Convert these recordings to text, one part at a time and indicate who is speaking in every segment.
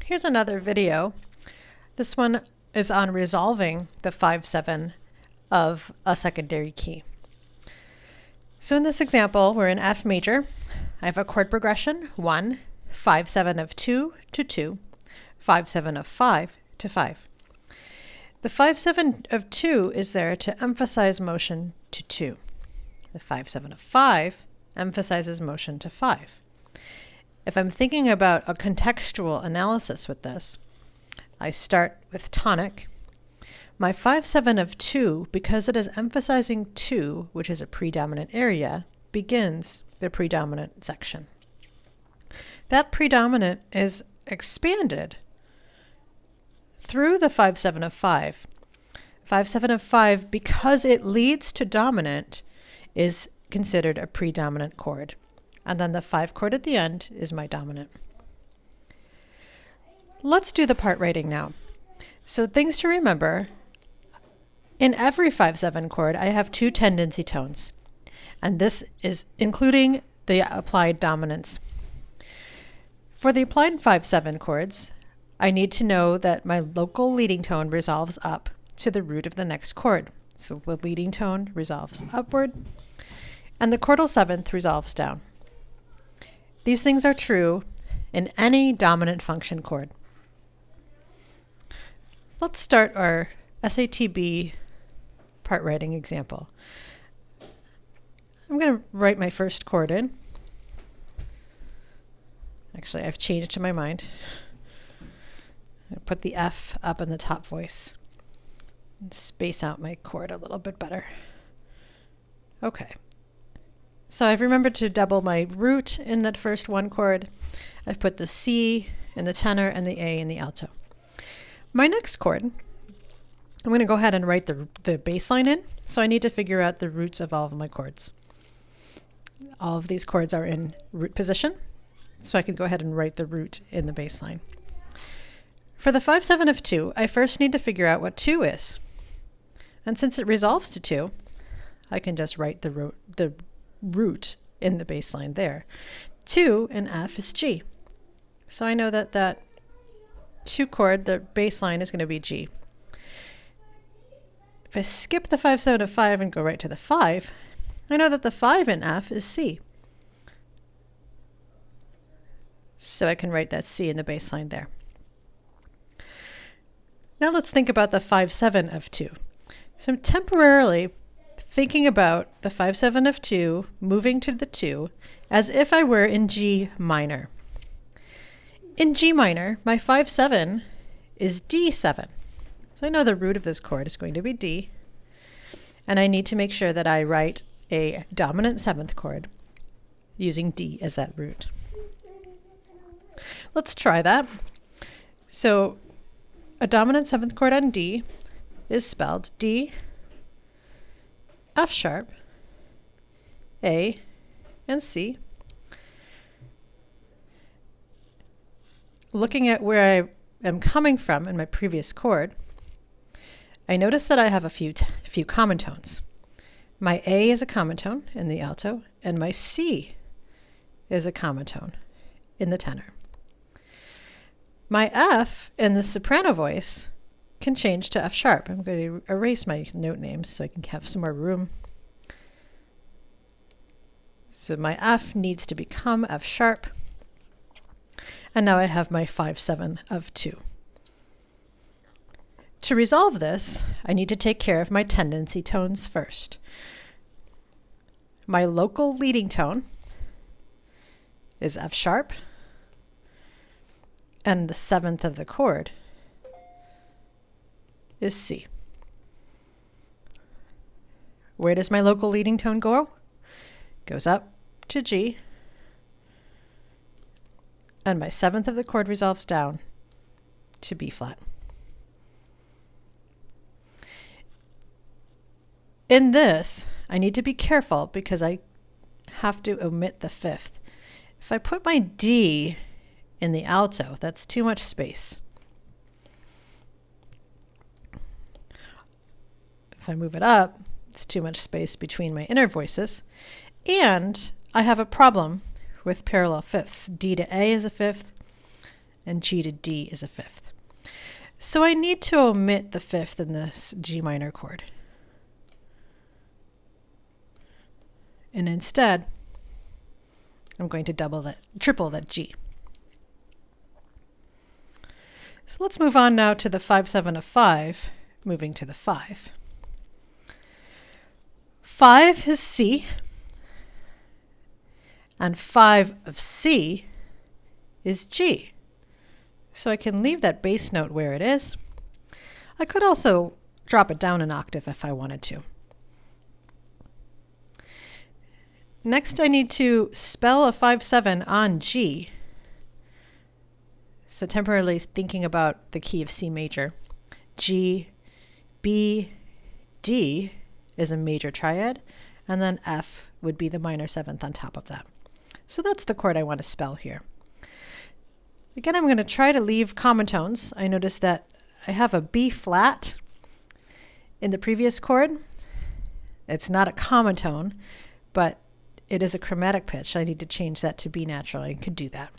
Speaker 1: Here's another video. This one is on resolving the 5/7 of a secondary key. So in this example, we're in F major. I have a chord progression, 1, 5/7 of 2 to 2, 5/7 of 5 to 5. The 5/7 of 2 is there to emphasize motion to 2. The 5/7 of 5 emphasizes motion to 5. If I'm thinking about a contextual analysis with this, I start with tonic. My 5/7 of 2, because it is emphasizing 2, which is a predominant area, begins the predominant section. That predominant is expanded through the 5/7 of 5. 5/7 of 5, because it leads to dominant, is considered a predominant chord. And then the 5 chord at the end is my dominant. Let's do the part writing now. So things to remember: in every 5/7 chord, I have 2 tendency tones, and this is including the applied dominants. For the applied 5/7 chords, I need to know that my local leading tone resolves up to the root of the next chord. So the leading tone resolves upward, and the chordal 7th resolves down. These things are true in any dominant function chord. Let's start our SATB part writing example. I'm going to write my first chord in. Actually, I've changed my mind. I put the F up in the top voice and space out my chord a little bit better. Okay. So I've remembered to double my root in that first one chord. I've put the C in the tenor and the A in the alto. My next chord, I'm going to go ahead and write the bass line in. So I need to figure out the roots of all of my chords. All of these chords are in root position, so I can go ahead and write the root in the bass line. For the 5/7 of 2, I first need to figure out what 2 is. And since it resolves to 2, I can just write the root in the bass line there. 2 in F is G. So I know that that 2 chord, the bass line, is going to be G. If I skip the 5/7 of 5 and go right to the 5, I know that the 5 in F is C. So I can write that C in the bass line there. Now let's think about the 5/7 of 2. So I'm temporarily thinking about the 5/7 of 2 moving to the 2 as if I were in G minor. In G minor, my 5/7 is D7. So I know the root of this chord is going to be D, and I need to make sure that I write a dominant 7th chord using D as that root. Let's try that. So a dominant 7th chord on D is spelled D, F sharp, A, and C. Looking at where I am coming from in my previous chord, I notice that I have a few common tones. My A is a common tone in the alto, and my C is a common tone in the tenor. My F in the soprano voice can change to F sharp. I'm going to erase my note names so I can have some more room. So my F needs to become F sharp. And now I have my 5/7 of 2. To resolve this, I need to take care of my tendency tones first. My local leading tone is F sharp, and the 7th of the chord is C. Where does my local leading tone go? Goes up to G, and my 7th of the chord resolves down to B flat. In this, I need to be careful because I have to omit the 5th. If I put my D in the alto, that's too much space. If I move it up, it's too much space between my inner voices. And I have a problem with parallel fifths. D to A is a fifth, and G to D is a fifth. So I need to omit the fifth in this G minor chord. And instead, I'm going to triple that G. So let's move on now to the 5/7 of 5, moving to the 5. 5 is C, and 5 of C is G. So I can leave that bass note where it is. I could also drop it down an octave if I wanted to. Next, I need to spell a 5/7 on G. So temporarily thinking about the key of C major. G, B, D is a major triad, and then F would be the minor seventh on top of that. So that's the chord I want to spell here. Again, I'm going to try to leave common tones. I notice that I have a B flat in the previous chord. It's not a common tone, but it is a chromatic pitch. I need to change that to B natural. I could do that.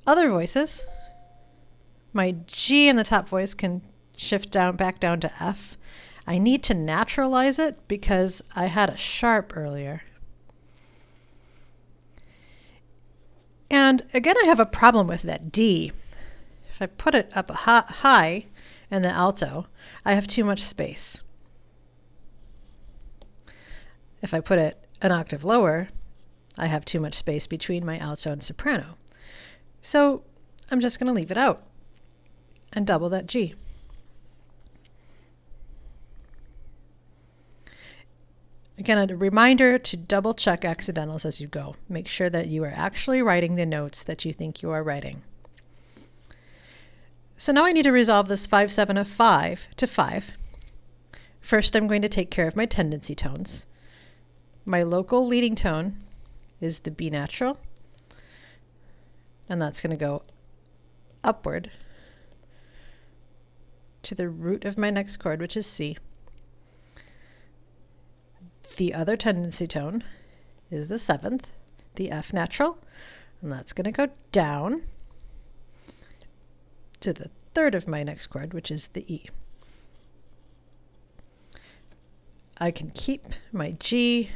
Speaker 1: Other voices. My G in the top voice can shift back down to F. I need to naturalize it because I had a sharp earlier. And again, I have a problem with that D. If I put it up high in the alto, I have too much space. If I put it an octave lower, I have too much space between my alto and soprano. So I'm just going to leave it out and double that G. Again, a reminder to double check accidentals as you go. Make sure that you are actually writing the notes that you think you are writing. So now I need to resolve this 5/7 of 5 to 5. First, I'm going to take care of my tendency tones. My local leading tone is the B natural, and that's going to go upward to the root of my next chord, which is C. The other tendency tone is the seventh, the F natural, and that's going to go down to the third of my next chord, which is the E. I can keep my G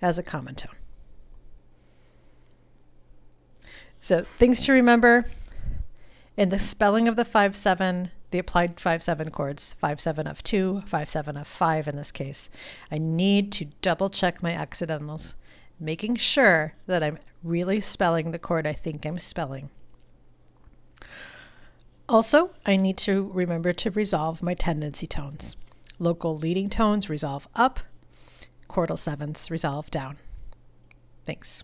Speaker 1: as a common tone. So things to remember in the spelling of the 5/7, the applied 5/7 chords, 5/7 of 2, 5/7 of 5 in this case, I need to double check my accidentals, making sure that I'm really spelling the chord I think I'm spelling. Also, I need to remember to resolve my tendency tones. Local leading tones resolve up, chordal sevenths resolve down. Thanks.